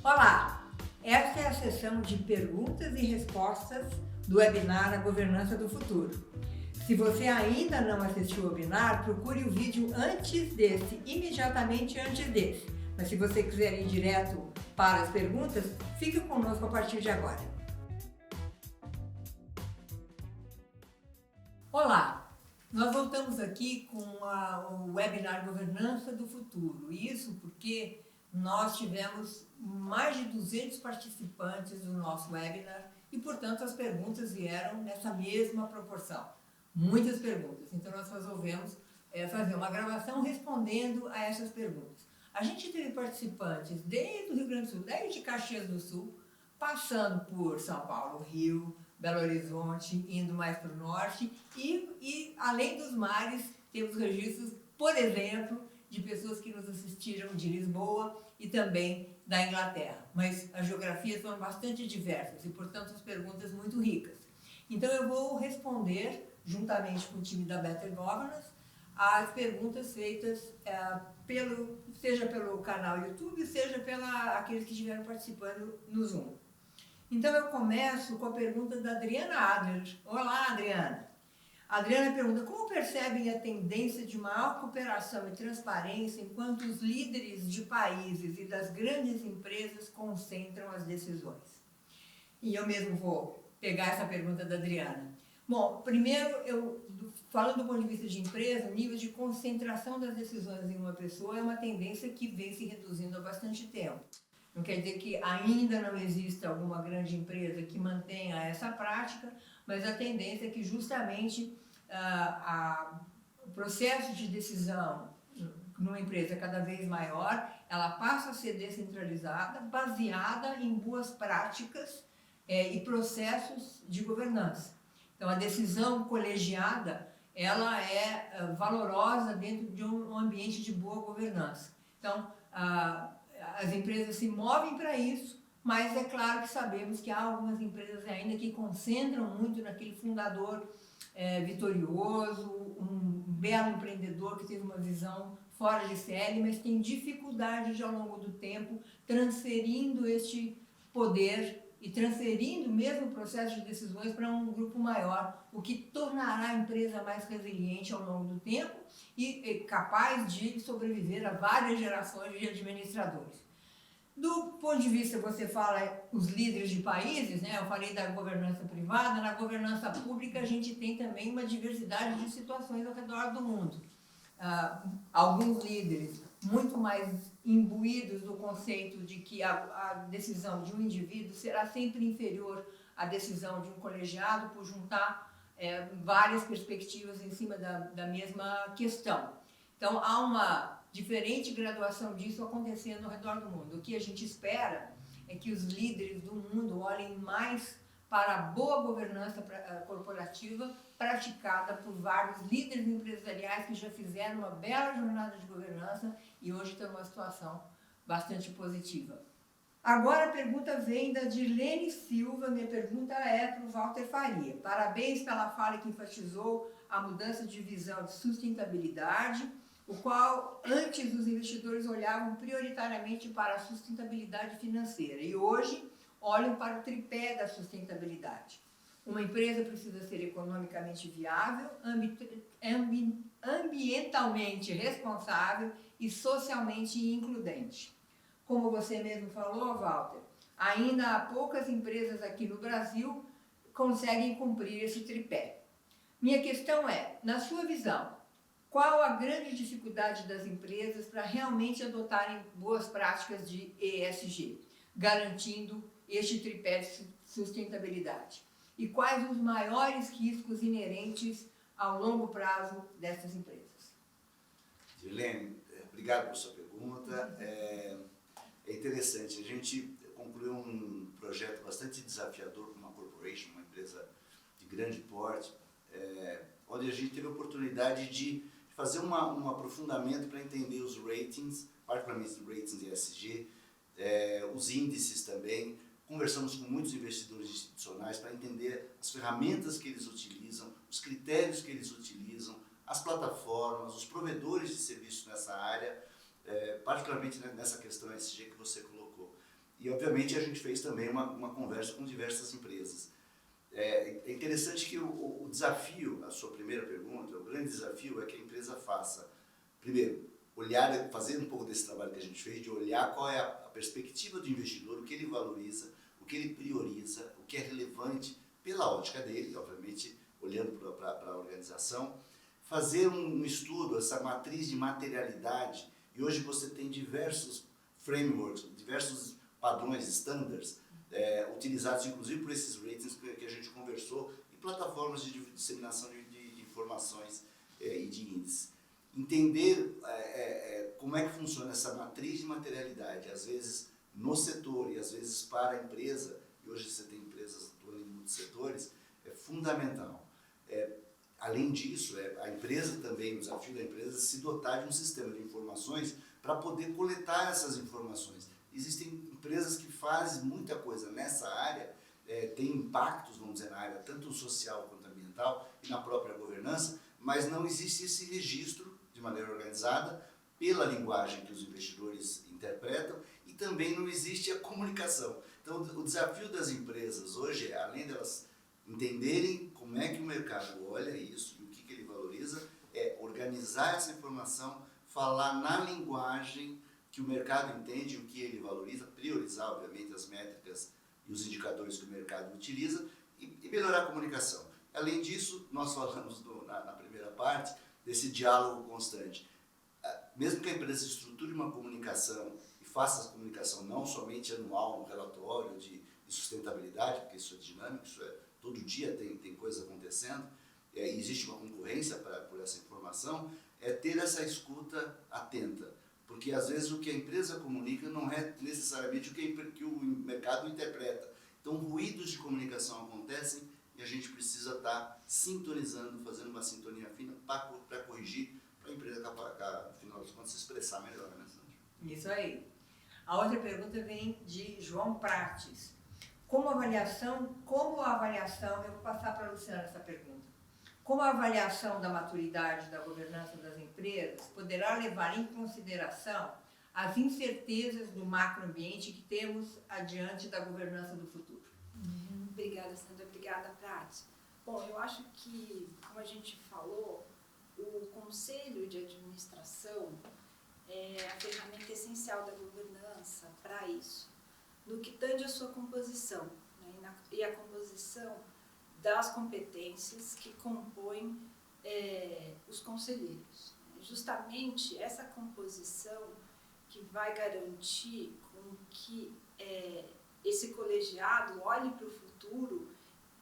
Olá! Esta é a sessão de perguntas e respostas do webinar A Governança do Futuro. Se você ainda não assistiu o webinar, procure o vídeo antes desse, imediatamente antes desse. Mas se você quiser ir direto para as perguntas, fique conosco a partir de agora. Olá! Nós voltamos aqui com o webinar Governança do Futuro. Isso porque nós tivemos mais de 200 participantes do nosso webinar e, portanto, as perguntas vieram nessa mesma proporção. Muitas perguntas. Então, nós resolvemos fazer uma gravação respondendo a essas perguntas. A gente teve participantes desde o Rio Grande do Sul, desde Caxias do Sul, passando por São Paulo, Rio, Belo Horizonte, indo mais para o norte e além dos mares, temos registros, por exemplo, de pessoas que nos assistiram de Lisboa e também da Inglaterra. Mas as geografias foram bastante diversas e, portanto, as perguntas muito ricas. Então, eu vou responder, juntamente com o time da Better Governance, as perguntas feitas seja pelo canal YouTube, seja aqueles que estiveram participando no Zoom. Então, eu começo com a pergunta da Adriana Adler. Olá, Adriana! A Adriana pergunta: como percebem a tendência de maior cooperação e transparência enquanto os líderes de países e das grandes empresas concentram as decisões? E eu mesmo vou pegar essa pergunta da Adriana. Bom, primeiro, falando do ponto de vista de empresa, o nível de concentração das decisões em uma pessoa é uma tendência que vem se reduzindo há bastante tempo. Não quer dizer que ainda não exista alguma grande empresa que mantenha essa prática, mas a tendência é que justamente o processo de decisão numa empresa cada vez maior, ela passa a ser descentralizada, baseada em boas práticas e processos de governança. Então, a decisão colegiada, ela é valorosa dentro de um ambiente de boa governança. Então, as empresas se movem para isso, mas é claro que sabemos que há algumas empresas ainda que concentram muito naquele fundador vitorioso, um belo empreendedor que teve uma visão fora de série, mas tem dificuldade de, ao longo do tempo, transferindo este poder e transferindo mesmo o processo de decisões para um grupo maior, o que tornará a empresa mais resiliente ao longo do tempo e capaz de sobreviver a várias gerações de administradores. Do ponto de vista, você fala os líderes de países, né? Eu falei da governança privada, na governança pública a gente tem também uma diversidade de situações ao redor do mundo. Alguns líderes muito mais imbuídos do conceito de que a decisão de um indivíduo será sempre inferior à decisão de um colegiado por juntar várias perspectivas em cima da mesma questão. Então, há uma diferente graduação disso acontecendo ao redor do mundo. O que a gente espera é que os líderes do mundo olhem mais para a boa governança corporativa praticada por vários líderes empresariais que já fizeram uma bela jornada de governança e hoje estão numa situação bastante positiva. Agora a pergunta vem da Dirlene Silva. Minha pergunta é para o Walter Faria. Parabéns pela fala que enfatizou a mudança de visão de sustentabilidade, o qual antes os investidores olhavam prioritariamente para a sustentabilidade financeira e hoje olham para o tripé da sustentabilidade. Uma empresa precisa ser economicamente viável, ambientalmente responsável e socialmente includente. Como você mesmo falou, Walter, ainda há poucas empresas aqui no Brasil que conseguem cumprir esse tripé. Minha questão é, na sua visão, qual a grande dificuldade das empresas para realmente adotarem boas práticas de ESG, garantindo este tripé de sustentabilidade? E quais os maiores riscos inerentes ao longo prazo dessas empresas? Dirlene, obrigado por sua pergunta. É interessante, a gente concluiu um projeto bastante desafiador com uma corporation, uma empresa de grande porte, onde a gente teve a oportunidade de fazer um aprofundamento para entender os ratings, particularmente os ratings ESG, os índices também. Conversamos com muitos investidores institucionais para entender as ferramentas que eles utilizam, os critérios que eles utilizam, as plataformas, os provedores de serviços nessa área, particularmente nessa questão ESG que você colocou. E, obviamente, a gente fez também uma conversa com diversas empresas. É interessante que o desafio, a sua primeira pergunta, o grande desafio é que a empresa faça, primeiro, fazer um pouco desse trabalho que a gente fez, de olhar qual é a perspectiva do investidor, o que ele valoriza, o que ele prioriza, o que é relevante pela ótica dele, obviamente, olhando para a organização, fazer um estudo, essa matriz de materialidade, e hoje você tem diversos frameworks, diversos padrões, standards, utilizados inclusive por esses ratings que a gente conversou, e plataformas de disseminação de informações e de índices. Entender como é que funciona essa matriz de materialidade, às vezes no setor e às vezes para a empresa, e hoje você tem empresas atuando em muitos setores, é fundamental. Além disso, a empresa também, o desafio da empresa é se dotar de um sistema de informações para poder coletar essas informações. Existem empresas que fazem muita coisa nessa área, tem impactos, vamos dizer, na área tanto social quanto ambiental e na própria governança, mas não existe esse registro de maneira organizada pela linguagem que os investidores interpretam e também não existe a comunicação. Então, o desafio das empresas hoje, além delas entenderem como é que o mercado olha isso e o que ele valoriza, é organizar essa informação, falar na linguagem que o mercado entende, o que ele valoriza, priorizar, obviamente, as métricas e os indicadores que o mercado utiliza e melhorar a comunicação. Além disso, nós falamos na primeira parte desse diálogo constante. Mesmo que a empresa estruture uma comunicação e faça essa comunicação não somente anual, no relatório de sustentabilidade, porque isso é dinâmico, todo dia tem coisa acontecendo, existe uma concorrência por essa informação, ter essa escuta atenta. Porque às vezes o que a empresa comunica não é necessariamente o que o mercado interpreta. Então ruídos de comunicação acontecem e a gente precisa estar sintonizando, fazendo uma sintonia fina para corrigir, para a empresa, no final das contas, se expressar melhor, né, Sandra? Isso aí. A outra pergunta vem de João Prates. Como a avaliação, eu vou passar para a Luciana essa pergunta. Como a avaliação da maturidade da governança das empresas poderá levar em consideração as incertezas do macroambiente que temos adiante da governança do futuro? Obrigada, Sandra. Obrigada, Prati. Bom, eu acho que, como a gente falou, o Conselho de Administração é a ferramenta essencial da governança para isso, no que tange a sua composição, né, e a composição das competências que compõem os conselheiros. Justamente essa composição que vai garantir com que esse colegiado olhe para o futuro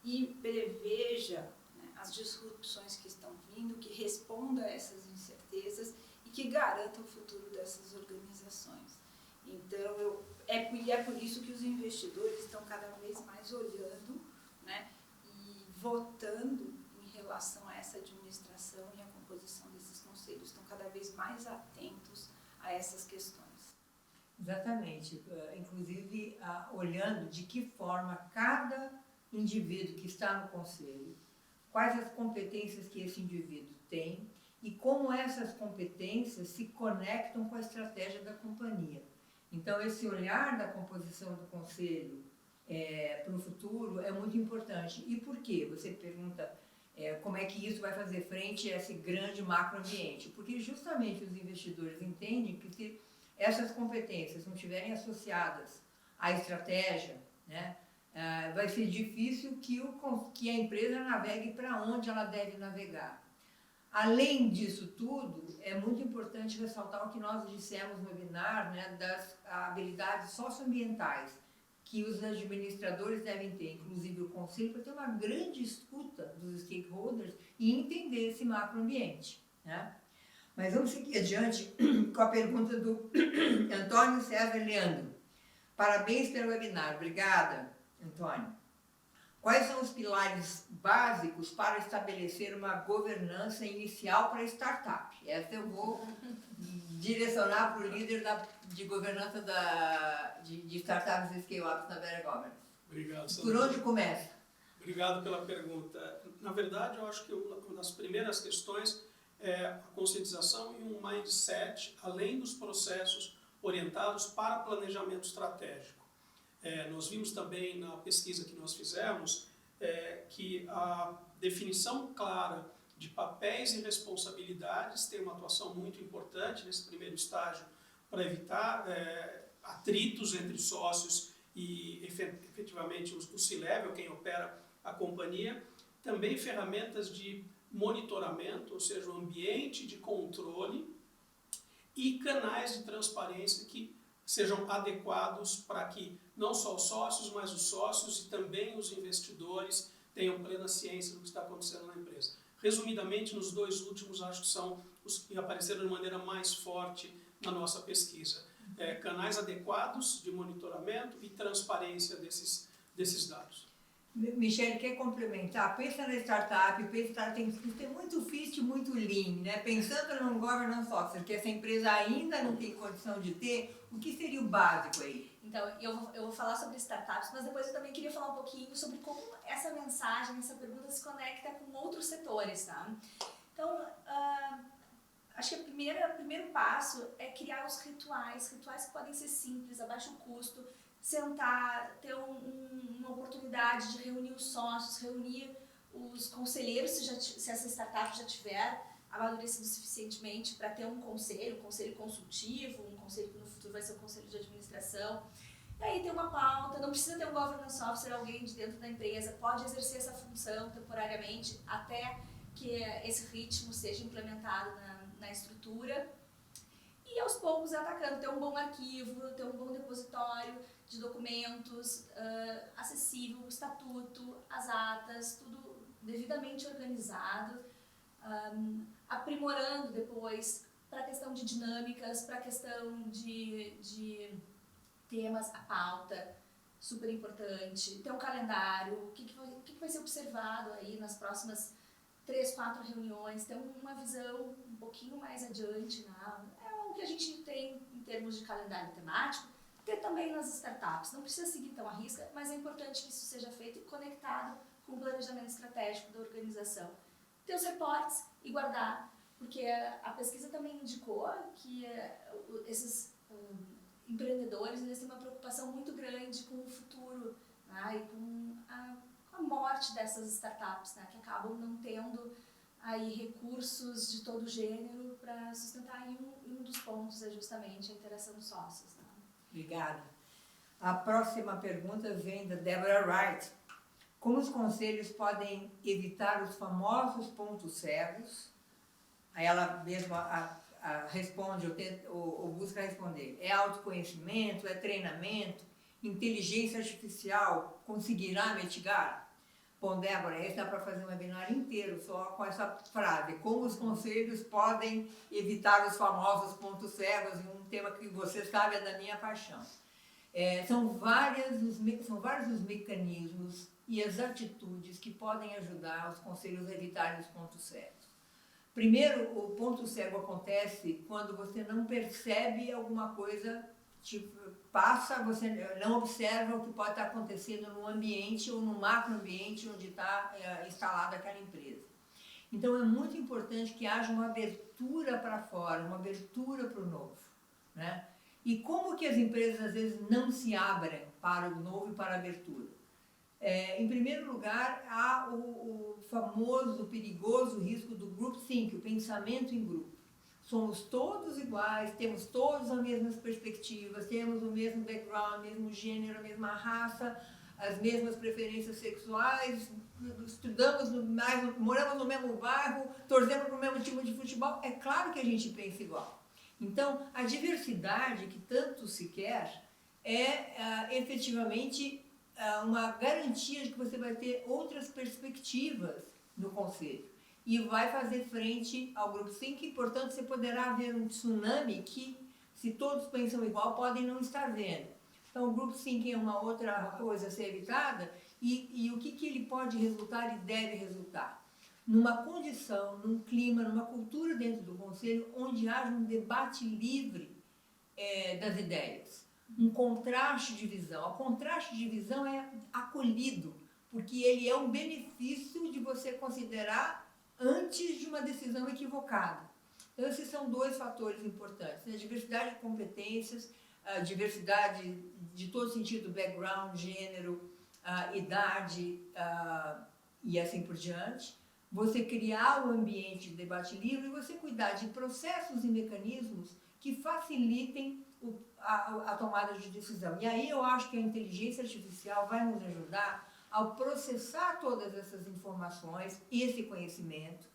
e preveja, né, as disrupções que estão vindo, que responda a essas incertezas e que garanta o futuro dessas organizações. Então, é por isso que os investidores estão cada vez mais olhando, né, e votando em relação a essa administração e a composição desses conselhos. Estão cada vez mais atentos a essas questões. Exatamente. Inclusive, olhando de que forma cada indivíduo que está no conselho, quais as competências que esse indivíduo tem e como essas competências se conectam com a estratégia da companhia. Então, esse olhar da composição do conselho para o futuro é muito importante. E por quê? Você pergunta como é que isso vai fazer frente a esse grande macroambiente. Porque justamente os investidores entendem que se essas competências não estiverem associadas à estratégia, né, vai ser difícil que a empresa navegue para onde ela deve navegar. Além disso tudo, é muito importante ressaltar o que nós dissemos no webinar, né, das habilidades socioambientais que os administradores devem ter, inclusive o conselho, para ter uma grande escuta dos stakeholders e entender esse macroambiente, né? Mas vamos seguir adiante com a pergunta do Antônio César Leandro. Parabéns pelo webinar. Obrigada, Antônio. Quais são os pilares básicos para estabelecer uma governança inicial para a startup? Essa eu vou direcionar para o líder de governança de startups e scale-ups na Vera Governance. Obrigado, Sandra. Por onde começa? Obrigado pela pergunta. Na verdade, eu acho que uma das primeiras questões é a conscientização e um mindset, além dos processos orientados para planejamento estratégico. Nós vimos também na pesquisa que nós fizemos que a definição clara de papéis e responsabilidades tem uma atuação muito importante nesse primeiro estágio para evitar atritos entre sócios e efetivamente o C-Level, quem opera a companhia. Também ferramentas de monitoramento, ou seja, o ambiente de controle e canais de transparência que sejam adequados para que não só os sócios, mas os sócios e também os investidores tenham plena ciência do que está acontecendo na empresa. Resumidamente, nos dois últimos, acho que são os que apareceram de maneira mais forte na nossa pesquisa. Canais adequados de monitoramento e transparência desses dados. Michele, quer complementar? Pensa na startup, tem que ser muito fit, muito lean, né? Pensando num governance officer, que essa empresa ainda não tem condição de ter, o que seria o básico aí? Então, eu vou falar sobre startups, mas depois eu também queria falar um pouquinho sobre como essa mensagem, essa pergunta se conecta com outros setores, tá? Então, acho que o primeiro passo é criar os rituais que podem ser simples, a baixo custo, sentar, ter uma oportunidade de reunir os sócios, reunir os conselheiros, se essa startup já tiver amadurecido suficientemente para ter um conselho consultivo, um conselho que no futuro vai ser um conselho de administração. E aí tem uma pauta, não precisa ter um governance officer, alguém de dentro da empresa, pode exercer essa função temporariamente até que esse ritmo seja implementado na estrutura. E aos poucos atacando, ter um bom arquivo, ter um bom depositório de documentos acessível, o estatuto, as atas, tudo devidamente organizado, aprimorando depois para a questão de dinâmicas, para a questão de temas, a pauta, super importante, ter um calendário, o que vai ser observado aí nas próximas 3, 4 reuniões, ter uma visão um pouquinho mais adiante, né? É o que a gente tem em termos de calendário temático, ter também nas startups. Não precisa seguir tão à risca, mas é importante que isso seja feito e conectado com o planejamento estratégico da organização. Ter os reportes e guardar, porque a pesquisa também indicou que esses empreendedores eles têm uma preocupação muito grande com o futuro, né? E com a morte dessas startups, né? Que acabam não tendo aí recursos de todo gênero para sustentar. E um dos pontos é justamente a interação dos sócios. Né? Obrigada. A próxima pergunta vem da Deborah Wright. Como os conselhos podem evitar os famosos pontos cegos? Aí ela mesma responde ou busca responder. É autoconhecimento? É treinamento? Inteligência artificial conseguirá mitigar? Bom, Débora, esse dá para fazer um webinar inteiro só com essa frase. Como os conselhos podem evitar os famosos pontos cegos, um tema que você sabe é da minha paixão. São vários os mecanismos e as atitudes que podem ajudar os conselhos a evitarem os pontos cegos. Primeiro, o ponto cego acontece quando você não percebe alguma coisa, você não observa o que pode estar acontecendo no ambiente ou no macroambiente onde está instalada aquela empresa. Então, é muito importante que haja uma abertura para fora, uma abertura para o novo. Né? E como que as empresas, às vezes, não se abrem para o novo e para a abertura? Em primeiro lugar, há o famoso, perigoso risco do group think, o pensamento em grupo. Somos todos iguais, temos todas as mesmas perspectivas, temos o mesmo background, o mesmo gênero, a mesma raça, as mesmas preferências sexuais, estudamos moramos no mesmo bairro, torcemos para o mesmo time de futebol. É claro que a gente pensa igual. Então, a diversidade que tanto se quer é efetivamente uma garantia de que você vai ter outras perspectivas no conselho e vai fazer frente ao Group Think, portanto, você poderá ver um tsunami que, se todos pensam igual, podem não estar vendo. Então, o Group Think é uma outra coisa a ser evitada e o que ele pode resultar e deve resultar? Numa condição, num clima, numa cultura dentro do conselho onde haja um debate livre das ideias. Um contraste de visão. O contraste de visão é acolhido, porque ele é um benefício de você considerar antes de uma decisão equivocada. Então, esses são 2 fatores importantes. A diversidade de competências, diversidade de todo sentido, background, gênero, idade e assim por diante. Você criar o ambiente de debate livre e você cuidar de processos e mecanismos que facilitem a tomada de decisão. E aí eu acho que a inteligência artificial vai nos ajudar ao processar todas essas informações, esse conhecimento,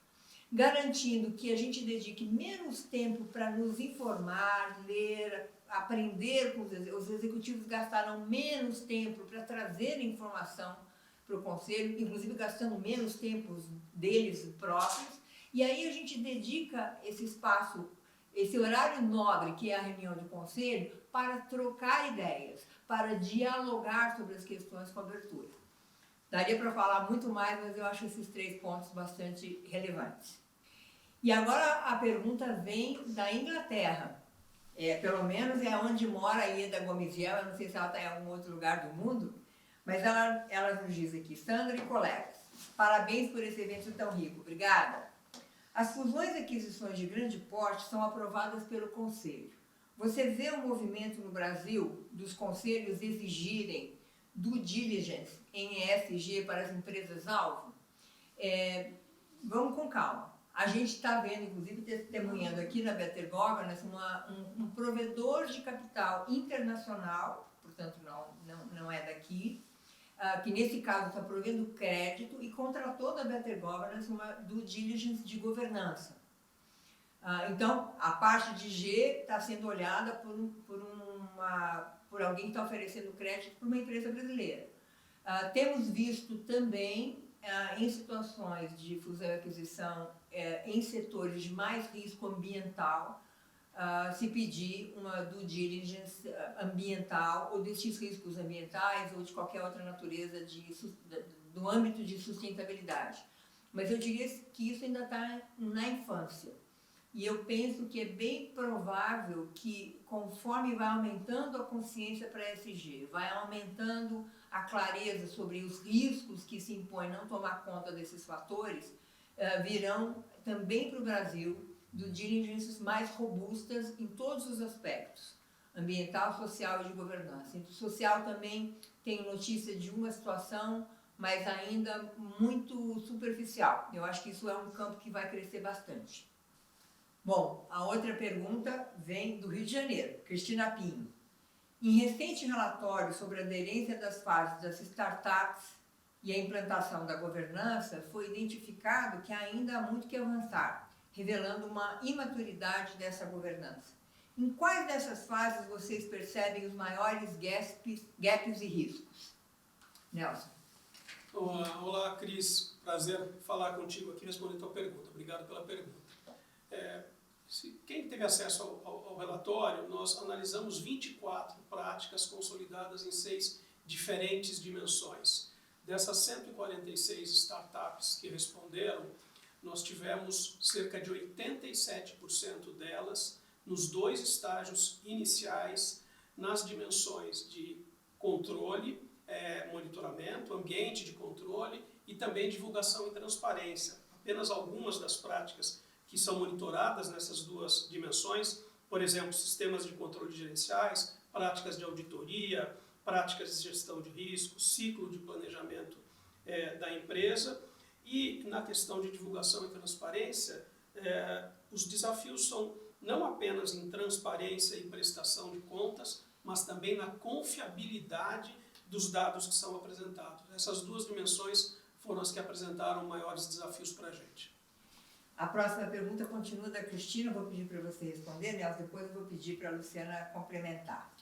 garantindo que a gente dedique menos tempo para nos informar, ler, aprender. Os executivos gastaram menos tempo para trazer informação para o Conselho, inclusive gastando menos tempo deles próprios, e aí a gente dedica esse espaço, esse horário nobre que é a reunião de Conselho, para trocar ideias, para dialogar sobre as questões com abertura. Daria para falar muito mais, mas eu acho esses 3 pontos bastante relevantes. E agora a pergunta vem da Inglaterra. Pelo menos é onde mora a Ieda Gomiziel, eu não sei se ela está em algum outro lugar do mundo, mas ela nos diz aqui: Sandra e colegas, parabéns por esse evento tão rico, obrigada. As fusões e aquisições de grande porte são aprovadas pelo Conselho. Você vê um movimento no Brasil dos conselhos exigirem due diligence em ESG para as empresas-alvo? Vamos com calma. A gente está vendo, inclusive, testemunhando aqui na Better Governance, um provedor de capital internacional, portanto não é daqui, que nesse caso está provendo crédito e contratou da Better Governance uma due diligence de governança. Então, a parte de G está sendo olhada por alguém que está oferecendo crédito para uma empresa brasileira. Temos visto também, em situações de fusão e aquisição, em setores de mais risco ambiental, se pedir uma due diligence ambiental ou destes riscos ambientais ou de qualquer outra natureza do âmbito de sustentabilidade. Mas eu diria que isso ainda está na infância. E eu penso que é bem provável que, conforme vai aumentando a consciência para ESG, vai aumentando a clareza sobre os riscos que se impõem não tomar conta desses fatores, virão também para o Brasil due diligences mais robustas em todos os aspectos, ambiental, social e de governança. O social também tem notícia de uma situação, mas ainda muito superficial. Eu acho que isso é um campo que vai crescer bastante. Bom, a outra pergunta vem do Rio de Janeiro, Cristina Pinho. Em recente relatório sobre a aderência das fases das startups e a implantação da governança, foi identificado que ainda há muito que avançar, revelando uma imaturidade dessa governança. Em quais dessas fases vocês percebem os maiores gaps e riscos? Nelson. Olá, Cris. Prazer falar contigo aqui e responder a tua pergunta. Obrigado pela pergunta. Quem teve acesso ao relatório, nós analisamos 24 práticas consolidadas em 6 diferentes dimensões. Dessas 146 startups que responderam, nós tivemos cerca de 87% delas nos 2 estágios iniciais, nas dimensões de controle, monitoramento, ambiente de controle e também divulgação e transparência. Apenas algumas das práticas que são monitoradas nessas 2 dimensões, por exemplo, sistemas de controle gerenciais, práticas de auditoria, práticas de gestão de risco, ciclo de planejamento da empresa. E na questão de divulgação e transparência, os desafios são não apenas em transparência e prestação de contas, mas também na confiabilidade dos dados que são apresentados. Essas 2 dimensões foram as que apresentaram maiores desafios para a gente. A próxima pergunta continua da Cristina, vou pedir para você responder, Nelson, depois eu vou pedir para a Luciana complementar.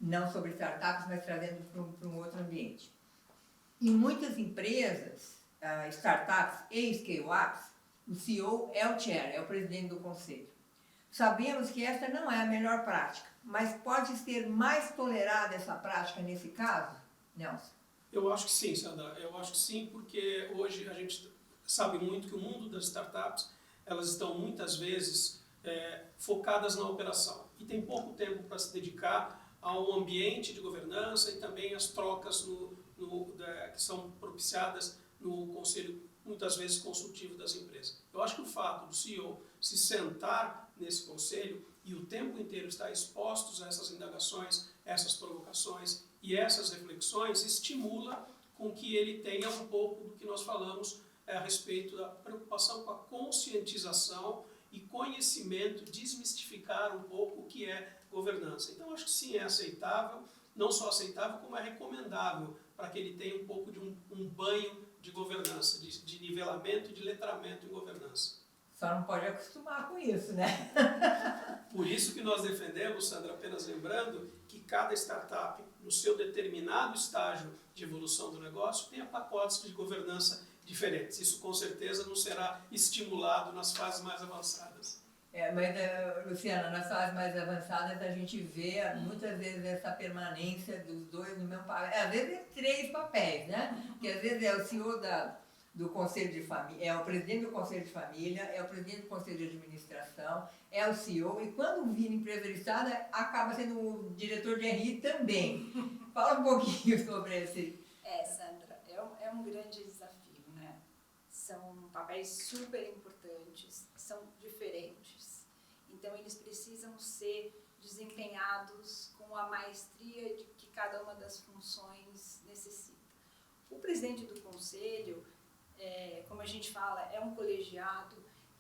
Não sobre startups, mas trazendo para um outro ambiente. Em muitas empresas, startups e scale-ups, o CEO é o chair, é o presidente do conselho. Sabemos que esta não é a melhor prática, mas pode ser mais tolerada essa prática nesse caso, Nelson? Eu acho que sim, Sandra. Eu acho que sim, porque hoje a gente sabe muito que o mundo das startups, elas estão muitas vezes focadas na operação e tem pouco tempo para se dedicar ao ambiente de governança e também às trocas que são propiciadas no conselho, muitas vezes consultivo das empresas. Eu acho que o fato do CEO se sentar nesse conselho e o tempo inteiro está expostos a essas indagações, essas provocações e essas reflexões, estimula com que ele tenha um pouco do que nós falamos a respeito da preocupação com a conscientização e conhecimento, desmistificar um pouco o que é governança. Então, acho que sim, é aceitável, não só aceitável, como é recomendável para que ele tenha um pouco de um banho de governança, de nivelamento e de letramento em governança. Só não pode acostumar com isso, né? Por isso que nós defendemos, Sandra, apenas lembrando, que cada startup, no seu determinado estágio de evolução do negócio, tenha pacotes de governança diferentes. Isso, com certeza, não será estimulado nas fases mais avançadas. Mas, Luciana, nas fases mais avançadas a gente vê muitas vezes essa permanência dos dois no mesmo papel. Às vezes é 3 papéis, né? Porque às vezes é o CEO do Conselho de Família, é o presidente do Conselho de Família, é o presidente do Conselho de Administração, é o CEO, e quando vira empresa listada, acaba sendo o diretor de RI também. Fala um pouquinho sobre esse. Sandra, é um grande desafio, né? São papéis super importantes, são diferentes. Então, eles precisam ser desempenhados com a maestria de que cada uma das funções necessita. O presidente do conselho, como a gente fala, é um colegiado,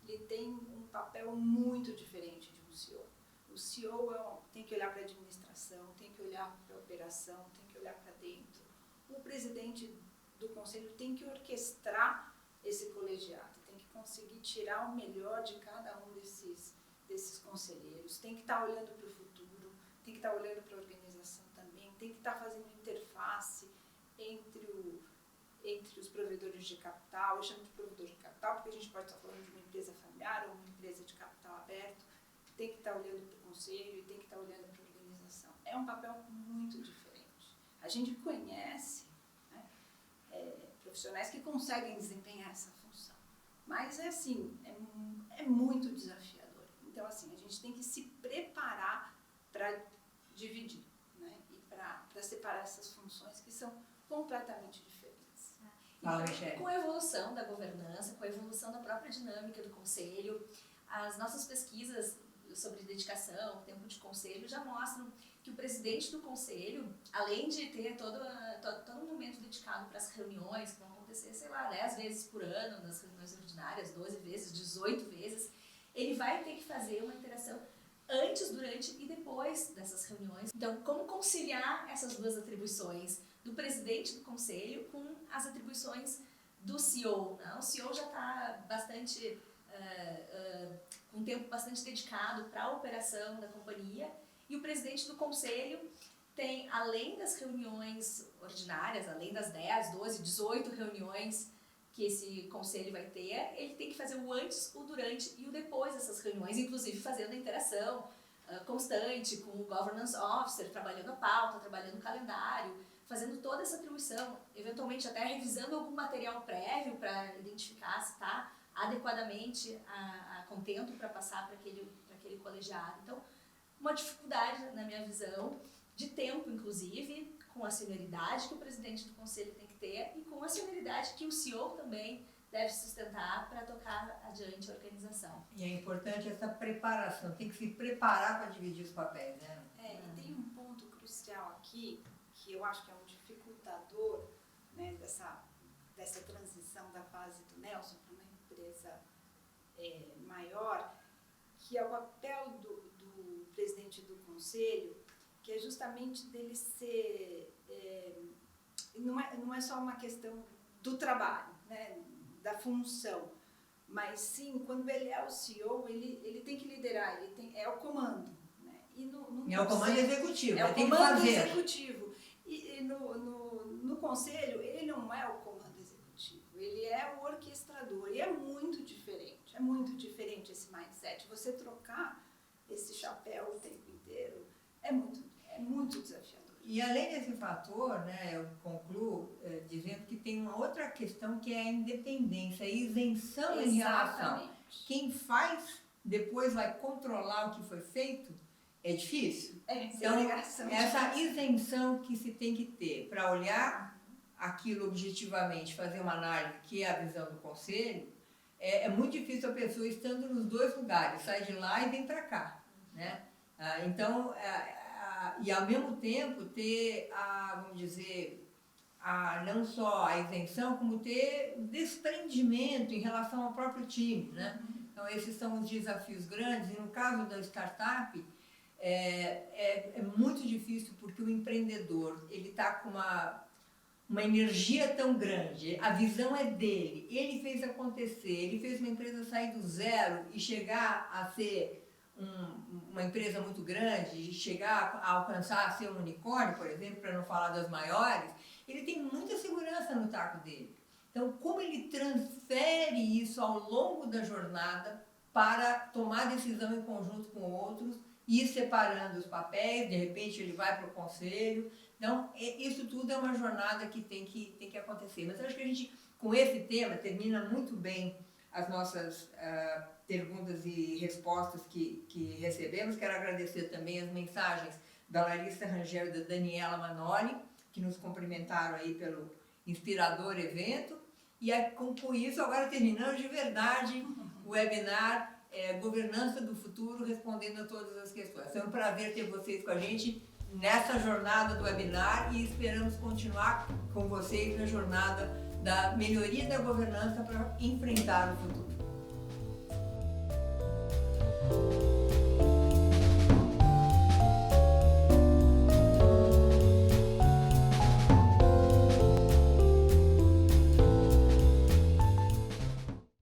ele tem um papel muito diferente de um CEO. O CEO tem que olhar para a administração, tem que olhar para a operação, tem que olhar para dentro. O presidente do conselho tem que orquestrar esse colegiado, tem que conseguir tirar o melhor de cada um desses conselheiros, tem que estar olhando para o futuro, tem que estar olhando para a organização também, tem que estar fazendo interface entre os provedores de capital. Eu chamo de provedor de capital porque a gente pode estar falando de uma empresa familiar ou uma empresa de capital aberto, tem que estar olhando para o conselho e tem que estar olhando para a organização. É um papel muito diferente. A gente conhece, né, profissionais que conseguem desempenhar essa função, mas é muito desafiador. Então, assim, a gente tem que se preparar para dividir, né, e para separar essas funções que são completamente diferentes. Com a evolução da governança, com a evolução da própria dinâmica do conselho, as nossas pesquisas sobre dedicação, tempo de conselho, já mostram que o presidente do conselho, além de ter todo um momento dedicado para as reuniões, que vão acontecer, 10 vezes por ano, nas reuniões ordinárias, 12 vezes, 18 vezes, ele vai ter que fazer uma interação antes, durante e depois dessas reuniões. Então, como conciliar essas duas atribuições do presidente do conselho com as atribuições do CEO? Né? O CEO já está bastante, com um tempo bastante dedicado para a operação da companhia, e o presidente do conselho tem, além das reuniões ordinárias, além das 10, 12, 18 reuniões que esse conselho vai ter, ele tem que fazer o antes, o durante e o depois dessas reuniões, inclusive fazendo a interação constante com o governance officer, trabalhando a pauta, trabalhando o calendário, fazendo toda essa atribuição, eventualmente até revisando algum material prévio para identificar se está adequadamente a contento para passar para aquele colegiado. Então, uma dificuldade, na minha visão, de tempo, inclusive, com a senioridade que o presidente do conselho tem que ter e com a senioridade que o CEO também deve sustentar para tocar adiante a organização. E é importante essa preparação, tem que se preparar para dividir os papéis, né? E tem um ponto crucial aqui, que eu acho que é um dificultador, né, dessa transição da fase do Nelson para uma empresa maior, que é o papel do presidente do conselho, que é justamente dele ser... não é só uma questão do trabalho, né, da função, mas sim, quando ele é o CEO, ele tem que liderar, é o comando. Né? É o comando executivo, é o tem comando que fazer. executivo. E no conselho, ele não é o comando executivo, ele é o orquestrador, e é muito diferente esse mindset. Você trocar esse chapéu o tempo inteiro é muito desafiador. E além desse fator, né, eu concluo dizendo que tem uma outra questão que é a independência, a isenção em relação. Quem faz, depois vai controlar o que foi feito, é difícil. Então, essa isenção que se tem que ter para olhar aquilo objetivamente, fazer uma análise, que é a visão do conselho, é muito difícil a pessoa estando nos dois lugares, sai de lá e vem para cá. né? Então, e ao mesmo tempo ter, vamos dizer, não só a isenção, como ter desprendimento em relação ao próprio time, né? Então, esses são os desafios grandes. E no caso da startup, é muito difícil porque o empreendedor ele está com uma energia tão grande, a visão é dele, ele fez acontecer, ele fez uma empresa sair do zero e chegar a ser uma empresa muito grande, e chegar a alcançar a ser um unicórnio, por exemplo, para não falar das maiores, ele tem muita segurança no taco dele. Então, como ele transfere isso ao longo da jornada para tomar decisão em conjunto com outros, ir separando os papéis, de repente ele vai para o conselho. Então, isso tudo é uma jornada que tem que acontecer. Mas eu acho que a gente, com esse tema, termina muito bem as nossas perguntas e respostas que recebemos. Quero agradecer também as mensagens da Larissa Rangel e da Daniela Manoli, que nos cumprimentaram aí pelo inspirador evento. E com isso, agora terminamos de verdade o webinar Governança do Futuro, respondendo a todas as questões. É um prazer ter vocês com a gente nessa jornada do webinar e esperamos continuar com vocês na jornada da melhoria da governança para enfrentar o futuro.